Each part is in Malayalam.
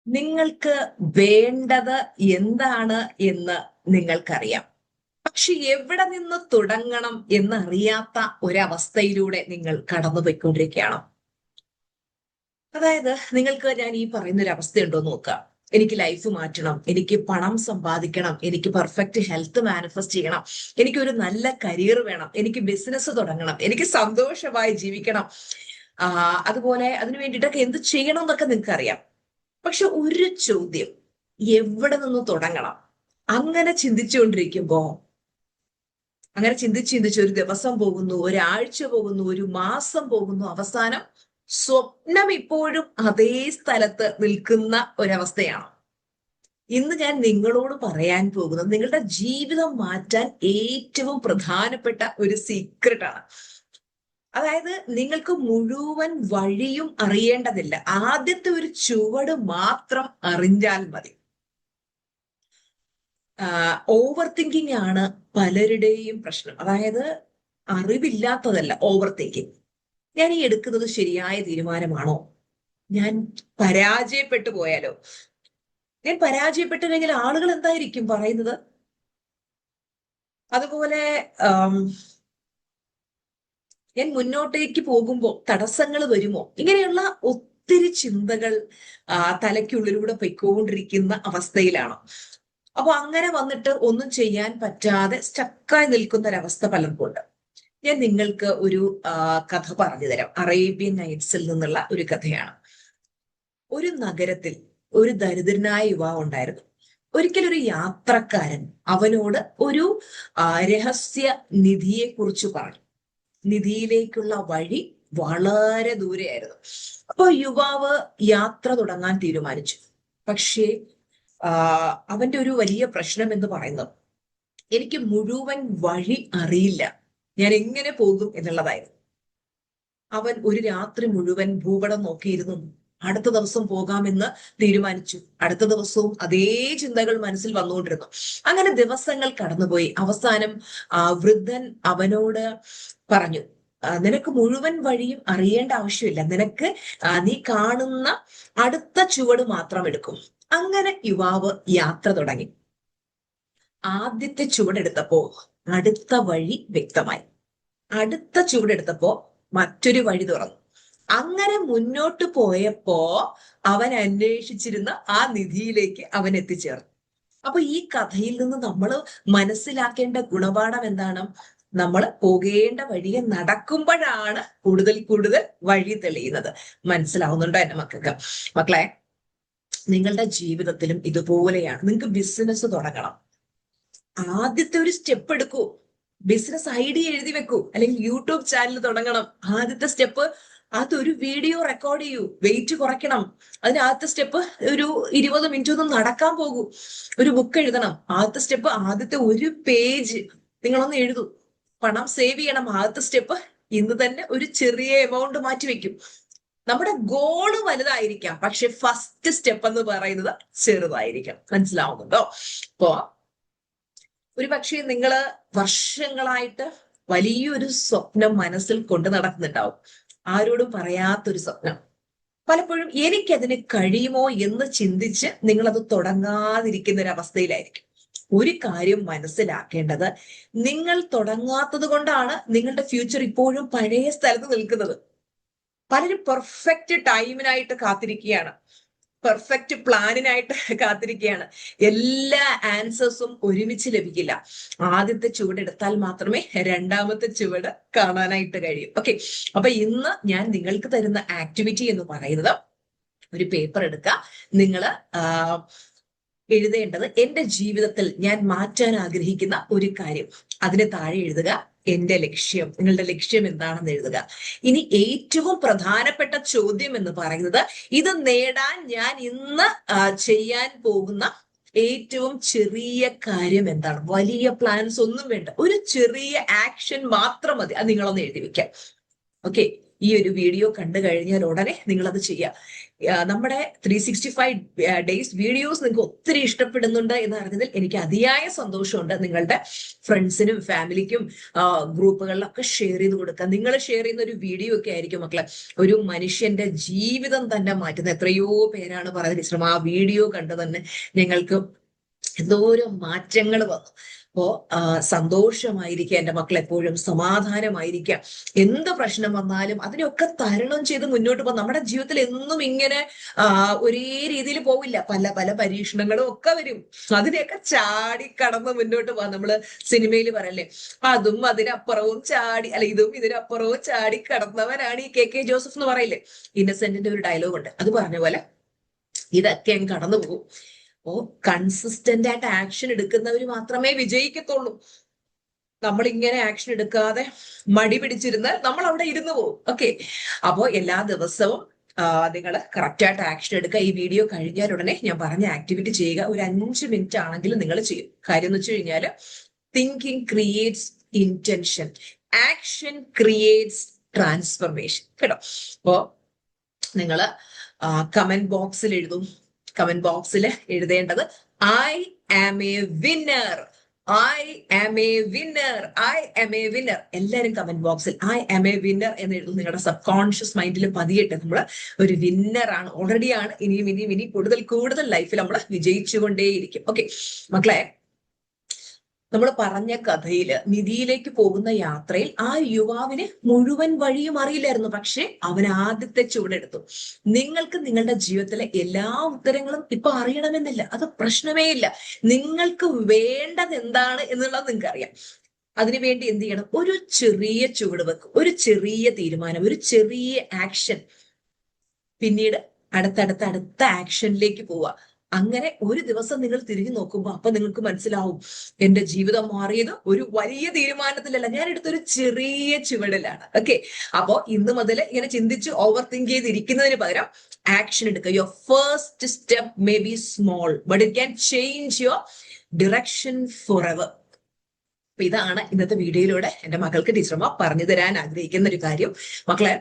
നിങ്ങൾക്ക് വേണ്ടത് എന്താണ് എന്ന് നിങ്ങൾക്കറിയാം. പക്ഷെ എവിടെ നിന്ന് തുടങ്ങണം എന്നറിയാത്ത ഒരവസ്ഥയിലൂടെ നിങ്ങൾ കടന്നുപോയിക്കൊണ്ടിരിക്കുകയാണ്. അതായത് നിങ്ങൾക്ക് ഞാൻ ഈ പറയുന്ന ഒരു അവസ്ഥയുണ്ടോ നോക്കുക. എനിക്ക് ലൈഫ് മാറ്റണം, എനിക്ക് പണം സമ്പാദിക്കണം, എനിക്ക് പെർഫെക്റ്റ് ഹെൽത്ത് മാനിഫെസ്റ്റ് ചെയ്യണം, എനിക്കൊരു നല്ല കരിയർ വേണം, എനിക്ക് ബിസിനസ് തുടങ്ങണം, എനിക്ക് സന്തോഷമായി ജീവിക്കണം. അതുപോലെ അതിനു വേണ്ടിയിട്ടൊക്കെ എന്ത് ചെയ്യണം എന്നൊക്കെ നിങ്ങൾക്ക് അറിയാം. പക്ഷെ ഒരു ചോദ്യം, എവിടെ നിന്ന് തുടങ്ങണം? അങ്ങനെ ചിന്തിച്ചുകൊണ്ടിരിക്കുമ്പോ അങ്ങനെ ചിന്തിച്ച് ഒരു ദിവസം പോകുന്നു, ഒരാഴ്ച പോകുന്നു, ഒരു മാസം പോകുന്നു, അവസാനം സ്വപ്നം ഇപ്പോഴും അതേ സ്ഥലത്ത് നിൽക്കുന്ന ഒരവസ്ഥയാണ്. ഇന്ന് ഞാൻ നിങ്ങളോട് പറയാൻ പോകുന്നത് നിങ്ങളുടെ ജീവിതം മാറ്റാൻ ഏറ്റവും പ്രധാനപ്പെട്ട ഒരു സീക്രട്ട് ആണ്. അതായത് നിങ്ങൾക്ക് മുഴുവൻ വഴിയും അറിയേണ്ടതില്ല, ആദ്യത്തെ ഒരു ചുവട് മാത്രം അറിഞ്ഞാൽ മതി. ഓവർ തിങ്കിങ് ആണ് പലരുടെയും പ്രശ്നം. അതായത് അറിവില്ലാത്തതല്ല ഓവർ തിങ്കിങ്. ഞാൻ ഈ എടുക്കുന്നത് ശരിയായ തീരുമാനമാണോ? ഞാൻ പരാജയപ്പെട്ടു പോയാലോ? ഞാൻ പരാജയപ്പെട്ടു കഴിഞ്ഞാൽ ആളുകൾ എന്തായിരിക്കും പറയുന്നത്? അതുപോലെ ഞാൻ മുന്നോട്ടേക്ക് പോകുമ്പോൾ തടസ്സങ്ങൾ വരുമോ? ഇങ്ങനെയുള്ള ഒത്തിരി ചിന്തകൾ തലയ്ക്കുള്ളിലൂടെ പൊയ്ക്കൊണ്ടിരിക്കുന്ന അവസ്ഥയിലാണ്. അപ്പൊ അങ്ങനെ വന്നിട്ട് ഒന്നും ചെയ്യാൻ പറ്റാതെ സ്റ്റക്കായി നിൽക്കുന്ന ഒരവസ്ഥ പലർക്കും ഉണ്ട്. ഞാൻ നിങ്ങൾക്ക് ഒരു കഥ പറഞ്ഞു തരാം. അറേബ്യൻ നൈറ്റ്സിൽ നിന്നുള്ള ഒരു കഥയാണ്. ഒരു നഗരത്തിൽ ഒരു ദരിദ്രനായ യുവാവ് ഉണ്ടായിരുന്നു. ഒരിക്കലൊരു യാത്രക്കാരൻ അവനോട് ഒരു രഹസ്യ നിധിയെ കുറിച്ച് പറഞ്ഞു. നിധിയിലേക്കുള്ള വഴി വളരെ ദൂരെയായിരുന്നു. അപ്പൊ യുവാവ് യാത്ര തുടങ്ങാൻ തീരുമാനിച്ചു. പക്ഷേ അവന്റെ ഒരു വലിയ പ്രശ്നം എന്ന് പറയുന്നത്, എനിക്ക് മുഴുവൻ വഴി അറിയില്ല, ഞാൻ എങ്ങനെ പോകും എന്നുള്ളതായിരുന്നു. അവൻ ഒരു രാത്രി മുഴുവൻ ഭൂപടം നോക്കിയിരുന്നു. അടുത്ത ദിവസം പോകാമെന്ന് തീരുമാനിച്ചു. അടുത്ത ദിവസവും അതേ ചിന്തകൾ മനസ്സിൽ വന്നുകൊണ്ടിരുന്നു. അങ്ങനെ ദിവസങ്ങൾ കടന്നുപോയി. അവസാനം വൃദ്ധൻ അവനോട് പറഞ്ഞു, നിനക്ക് മുഴുവൻ വഴിയും അറിയേണ്ട ആവശ്യമില്ല, നിനക്ക് നീ കാണുന്ന അടുത്ത ചുവട് മാത്രം എടുക്കും. അങ്ങനെ യുവാവ് യാത്ര തുടങ്ങി. ആദ്യത്തെ ചുവടെടുത്തപ്പോ അടുത്ത വഴി വ്യക്തമായി. അടുത്ത ചുവടെടുത്തപ്പോ മറ്റൊരു വഴി തുറന്നു. അങ്ങനെ മുന്നോട്ട് പോയപ്പോ അവൻ അന്വേഷിച്ചിരുന്ന ആ നിധിയിലേക്ക് അവൻ എത്തിച്ചേർന്നു. അപ്പൊ ഈ കഥയിൽ നിന്ന് നമ്മൾ മനസ്സിലാക്കേണ്ട ഗുണപാഠം എന്താണ്? നമ്മൾ പോകേണ്ട വഴിയെ നടക്കുമ്പോഴാണ് കൂടുതൽ കൂടുതൽ വഴി തെളിയുന്നത്. മനസ്സിലാവുന്നുണ്ടോ എന്റെ മക്കൾക്ക്? മക്കളെ, നിങ്ങളുടെ ജീവിതത്തിലും ഇതുപോലെയാണ്. നിങ്ങൾക്ക് ബിസിനസ് തുടങ്ങണം, ആദ്യത്തെ ഒരു സ്റ്റെപ്പ് എടുക്കൂ. ബിസിനസ് ഐഡിയ എഴുതി വെക്കൂ, അല്ലെങ്കിൽ യൂട്യൂബ് ചാനൽ തുടങ്ങണം. ആദ്യത്തെ സ്റ്റെപ്പ് അതൊരു വീഡിയോ റെക്കോർഡ് ചെയ്യൂ. വെയിറ്റ് കുറയ്ക്കണം. അതിന് ആദ്യത്തെ സ്റ്റെപ്പ് ഒരു 20 മിനിറ്റ് ഒന്നും നടക്കാൻ പോകൂ. ഒരു ബുക്ക് എഴുതണം. ആദ്യത്തെ സ്റ്റെപ്പ് ആദ്യത്തെ ഒരു പേജ് നിങ്ങളൊന്ന് എഴുതൂ. പണം സേവ് ചെയ്യണം. ആദ്യത്തെ സ്റ്റെപ്പ് ഇന്ന് തന്നെ ഒരു ചെറിയ എമൗണ്ട് മാറ്റി വെക്കും. നമ്മുടെ ഗോള് വലുതായിരിക്കാം, പക്ഷെ ഫസ്റ്റ് സ്റ്റെപ്പ് എന്ന് പറയുന്നത് ചെറുതായിരിക്കാം. മനസ്സിലാവുന്നുണ്ടോ? അപ്പോ ഒരു പക്ഷേ നിങ്ങള് വർഷങ്ങളായിട്ട് വലിയൊരു സ്വപ്നം മനസ്സിൽ കൊണ്ടു നടക്കുന്നുണ്ടാവും. ആരോടും പറയാത്തൊരു സ്വപ്നം. പലപ്പോഴും എനിക്കതിന് കഴിയുമോ എന്ന് ചിന്തിച്ച് നിങ്ങളത് തുടങ്ങാതിരിക്കുന്ന ഒരു അവസ്ഥയിലായിരിക്കും. ഒരു കാര്യം മനസ്സിലാക്കേണ്ടത്, നിങ്ങൾ തുടങ്ങാത്തത് കൊണ്ടാണ് നിങ്ങളുടെ ഫ്യൂച്ചർ ഇപ്പോഴും പഴയ സ്ഥലത്ത് നിൽക്കുന്നത്. പലരും പെർഫെക്റ്റ് ടൈമിനായിട്ട് കാത്തിരിക്കുകയാണ്, പെർഫെക്റ്റ് പ്ലാനിനായിട്ട് കാത്തിരിക്കുകയാണ്. എല്ലാ ആൻസേഴ്സും ഒരുമിച്ച് ലഭിക്കില്ല. ആദ്യത്തെ ചുവടെടുത്താൽ മാത്രമേ രണ്ടാമത്തെ ചുവട് കാണാനായിട്ട് കഴിയൂ. ഓക്കെ, അപ്പൊ ഇന്ന് ഞാൻ നിങ്ങൾക്ക് തരുന്ന ആക്ടിവിറ്റി എന്ന് പറയുന്നത്, ഒരു പേപ്പർ എടുക്കുക. നിങ്ങൾ എഴുതേണ്ടത്, എന്റെ ജീവിതത്തിൽ ഞാൻ മാറ്റാൻ ആഗ്രഹിക്കുന്ന ഒരു കാര്യം. അതിന് താഴെ എഴുതുക എന്റെ ലക്ഷ്യം. നിങ്ങളുടെ ലക്ഷ്യം എന്താണെന്ന് എഴുതുക. ഇനി ഏറ്റവും പ്രധാനപ്പെട്ട ചോദ്യം എന്ന് പറയുന്നത്, ഇത് നേടാൻ ഞാൻ ഇന്ന് ചെയ്യാൻ പോകുന്ന ഏറ്റവും ചെറിയ കാര്യം എന്താണ്? വലിയ പ്ലാൻസ് ഒന്നും വേണ്ട, ഒരു ചെറിയ ആക്ഷൻ മാത്രം മതി. അത് നിങ്ങളൊന്ന് എഴുതി വെക്കാം. ഓക്കെ, ഈ ഒരു വീഡിയോ കണ്ടു കഴിഞ്ഞാൽ ഉടനെ നിങ്ങളത് ചെയ്യുക. നമ്മുടെ 365 ഡേയ്സ് വീഡിയോസ് നിങ്ങൾക്ക് ഒത്തിരി ഇഷ്ടപ്പെടുന്നുണ്ട് എന്ന് അറിഞ്ഞതിൽ എനിക്ക് അതിയായ സന്തോഷമുണ്ട്. നിങ്ങളുടെ ഫ്രണ്ട്സിനും ഫാമിലിക്കും ഗ്രൂപ്പുകളിലൊക്കെ ഷെയർ ചെയ്ത് കൊടുക്കുക. നിങ്ങൾ ഷെയർ ചെയ്യുന്ന ഒരു വീഡിയോ ഒക്കെ ആയിരിക്കും മക്കളെ ഒരു മനുഷ്യന്റെ ജീവിതം തന്നെ മാറ്റുന്ന. എത്രയോ പേരാണ് പറയുന്നത് ആ വീഡിയോ കണ്ട് തന്നെ ഞങ്ങൾക്ക് എന്തോരം മാറ്റങ്ങൾ വന്നു. അപ്പോ സന്തോഷമായിരിക്കുക എന്റെ മക്കൾ, എപ്പോഴും സമാധാനമായിരിക്കുക. എന്ത് പ്രശ്നം വന്നാലും അതിനെയൊക്കെ തരണം ചെയ്ത് മുന്നോട്ട് പോകും. നമ്മുടെ ജീവിതത്തിൽ എന്നും ഇങ്ങനെ ഒരേ രീതിയിൽ പോവില്ല. പല പല പരീക്ഷണങ്ങളും ഒക്കെ വരും. അതിനെയൊക്കെ ചാടി കടന്ന് മുന്നോട്ട് പോകാം. നമ്മള് സിനിമയിൽ പറയല്ലേ, അതും അതിനപ്പുറവും ചാടി, അല്ല ഇതും ഇതിനപ്പുറവും ചാടി കടന്നവനാണ് ഈ കെ ജോസഫ് എന്ന് പറയില്ലേ. ഇന്നസെന്റിന്റെ ഒരു ഡയലോഗ് ഉണ്ട്, അത് പറഞ്ഞ പോലെ ഇതൊക്കെ കടന്നു പോകും. അപ്പോ കൺസിസ്റ്റന്റ് ആയിട്ട് ആക്ഷൻ എടുക്കുന്നവർ മാത്രമേ വിജയിക്കത്തുള്ളൂ. നമ്മൾ ഇങ്ങനെ ആക്ഷൻ എടുക്കാതെ മടി പിടിച്ചിരുന്നാൽ നമ്മൾ അവിടെ ഇരുന്ന് പോകും. ഓക്കെ, അപ്പോ എല്ലാ ദിവസവും നിങ്ങൾ കറക്റ്റായിട്ട് ആക്ഷൻ എടുക്കുക. ഈ വീഡിയോ കഴിഞ്ഞാൽ ഉടനെ ഞാൻ പറഞ്ഞ ആക്ടിവിറ്റി ചെയ്യുക. ഒരു 5 മിനിറ്റ് ആണെങ്കിലും നിങ്ങൾ ചെയ്യും. കാര്യം എന്ന് വെച്ച് കഴിഞ്ഞാൽ thinking creates intention, action creates transformation കേട്ടോ. അപ്പോ നിങ്ങൾ കമന്റ് ബോക്സിൽ എഴുതും. കമന്റ് ബോക്സിൽ എഴുതേണ്ടത് I am a winner, I am a winner, I am a winner. എല്ലാവരും കമന്റ് ബോക്സിൽ ഐ ആം എ വിന്നർ എന്ന് എഴുതും. നിങ്ങളുടെ സബ് കോൺഷ്യസ് മൈൻഡിൽ പതിയട്ടെ, നമ്മൾ ഒരു വിന്നർ ആണ്, ഓൾറെഡി ആണ്. ഇനിയും കൂടുതൽ ലൈഫിൽ നമ്മൾ വിജയിച്ചുകൊണ്ടേയിരിക്കും. ഓക്കെ മക്കളെ, നമ്മൾ പറഞ്ഞ കഥയില് നിധിയിലേക്ക് പോകുന്ന യാത്രയിൽ ആ യുവാവിന് മുഴുവൻ വഴിയും അറിയില്ലായിരുന്നു. പക്ഷെ അവൻ ആദ്യത്തെ ചുവടെടുത്തു. നിങ്ങൾക്ക് നിങ്ങളുടെ ജീവിതത്തിലെ എല്ലാ ഉത്തരങ്ങളും ഇപ്പൊ അറിയണമെന്നില്ല, അത് പ്രശ്നമേ ഇല്ല. നിങ്ങൾക്ക് വേണ്ടത് എന്താണ് എന്നുള്ളത് നിങ്ങൾക്ക് അറിയാം. അതിനുവേണ്ടി എന്ത് ചെയ്യണം? ഒരു ചെറിയ ചുവടുവെക്ക്, ഒരു ചെറിയ തീരുമാനം, ഒരു ചെറിയ ആക്ഷൻ, പിന്നീട് അടുത്ത ആക്ഷനിലേക്ക് പോവുക. അങ്ങനെ ഒരു ദിവസം നിങ്ങൾ തിരിഞ്ഞു നോക്കുമ്പോൾ അപ്പൊ നിങ്ങൾക്ക് മനസ്സിലാവും എന്റെ ജീവിതം മാറിയത് ഒരു വലിയ തീരുമാനത്തിലല്ല, ഞാൻ എടുത്തൊരു ചെറിയ ചുവടിലാണ്. ഓക്കെ, അപ്പോ ഇന്ന് മുതൽ ഇങ്ങനെ ചിന്തിച്ച് ഓവർ തിങ്ക് ചെയ്തിരിക്കുന്നതിന് പകരം ആക്ഷൻ എടുക്കുക. Your first step may be small but it can change your direction for ever. അപ്പൊ ഇതാണ് ഇന്നത്തെ വീഡിയോയിലൂടെ എന്റെ മക്കൾക്ക് ടീച്ചർമാർ പറഞ്ഞു തരാൻ ആഗ്രഹിക്കുന്ന ഒരു കാര്യം. മക്കളെ,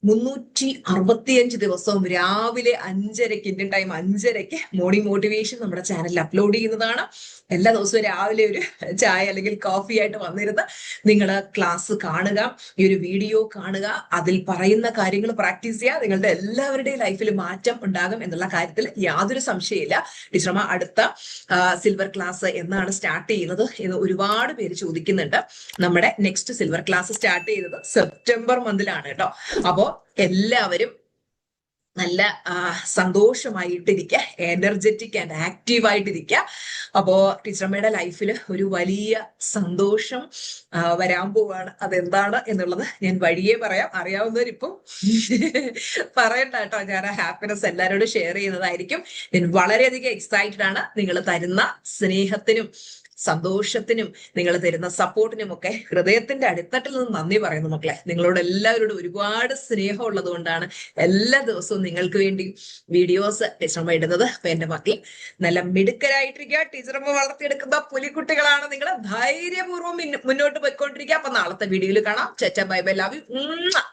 365 ദിവസവും രാവിലെ 5:30 ഇന്ത്യൻ ടൈം 5:30 മോർണിംഗ് മോട്ടിവേഷൻ നമ്മുടെ ചാനലിൽ അപ്ലോഡ് ചെയ്യുന്നതാണ്. എല്ലാ ദിവസവും രാവിലെ ഒരു ചായ അല്ലെങ്കിൽ കോഫി ആയിട്ട് വന്നിരുന്ന് നിങ്ങൾ ക്ലാസ് കാണുക, ഈ ഒരു വീഡിയോ കാണുക, അതിൽ പറയുന്ന കാര്യങ്ങൾ പ്രാക്ടീസ് ചെയ്യുക. നിങ്ങളുടെ എല്ലാവരുടെയും ലൈഫിൽ മാറ്റം ഉണ്ടാകും എന്നുള്ള കാര്യത്തിൽ യാതൊരു സംശയമില്ല. ടീച്ചർമാർ അടുത്ത സിൽവർ ക്ലാസ് എന്നാണ് സ്റ്റാർട്ട് ചെയ്യുന്നത് എന്ന് ഒരുപാട് പേര് ചോദിക്കുന്നുണ്ട്. നമ്മുടെ നെക്സ്റ്റ് സിൽവർ ക്ലാസ് സ്റ്റാർട്ട് ചെയ്തത് സെപ്റ്റംബർ മന്തിലാണ് കേട്ടോ. അപ്പോ എല്ലാവരും നല്ല സന്തോഷമായിട്ടിരിക്കുക, എനർജറ്റിക് ആൻഡ് ആക്റ്റീവ് ആയിട്ടിരിക്കുക. അപ്പോ ടീച്ചറമ്മയുടെ ലൈഫിൽ ഒരു വലിയ സന്തോഷം വരാൻ പോവാണ്. അതെന്താണ് എന്നുള്ളത് ഞാൻ വഴിയേ പറയാം. അറിയാവുന്നവരിപ്പം പറയണ്ട കേട്ടോ. ഞാൻ ആ ഹാപ്പിനെസ് എല്ലാവരോടും ഷെയർ ചെയ്യുന്നതായിരിക്കും. ഞാൻ വളരെയധികം എക്സൈറ്റഡ് ആണ്. നിങ്ങൾ തരുന്ന സ്നേഹത്തിനും സന്തോഷത്തിനും നിങ്ങൾ തരുന്ന സപ്പോർട്ടിനും ഒക്കെ ഹൃദയത്തിന്റെ അടിത്തട്ടിൽ നിന്ന് നന്ദി പറയുന്നു മക്കളെ. നിങ്ങളോട് എല്ലാവരോടും ഒരുപാട് സ്നേഹം ഉള്ളത് കൊണ്ടാണ് എല്ലാ ദിവസവും നിങ്ങൾക്ക് വേണ്ടി വീഡിയോസ് ടീച്ചറമ്മ ഇടുന്നത്. അപ്പൊ എന്റെ മക്കൾ നല്ല മിടുക്കരായിട്ടിരിക്കുക. ടീച്ചറമ്മ വളർത്തിയെടുക്കുന്ന പുലിക്കുട്ടികളാണ് നിങ്ങൾ. ധൈര്യപൂർവ്വം മുന്നോട്ട് പോയിക്കൊണ്ടിരിക്കുക. അപ്പൊ നാളത്തെ വീഡിയോയിൽ കാണാം. ചച്ച ബൈ ബൈ, ലവ് യു.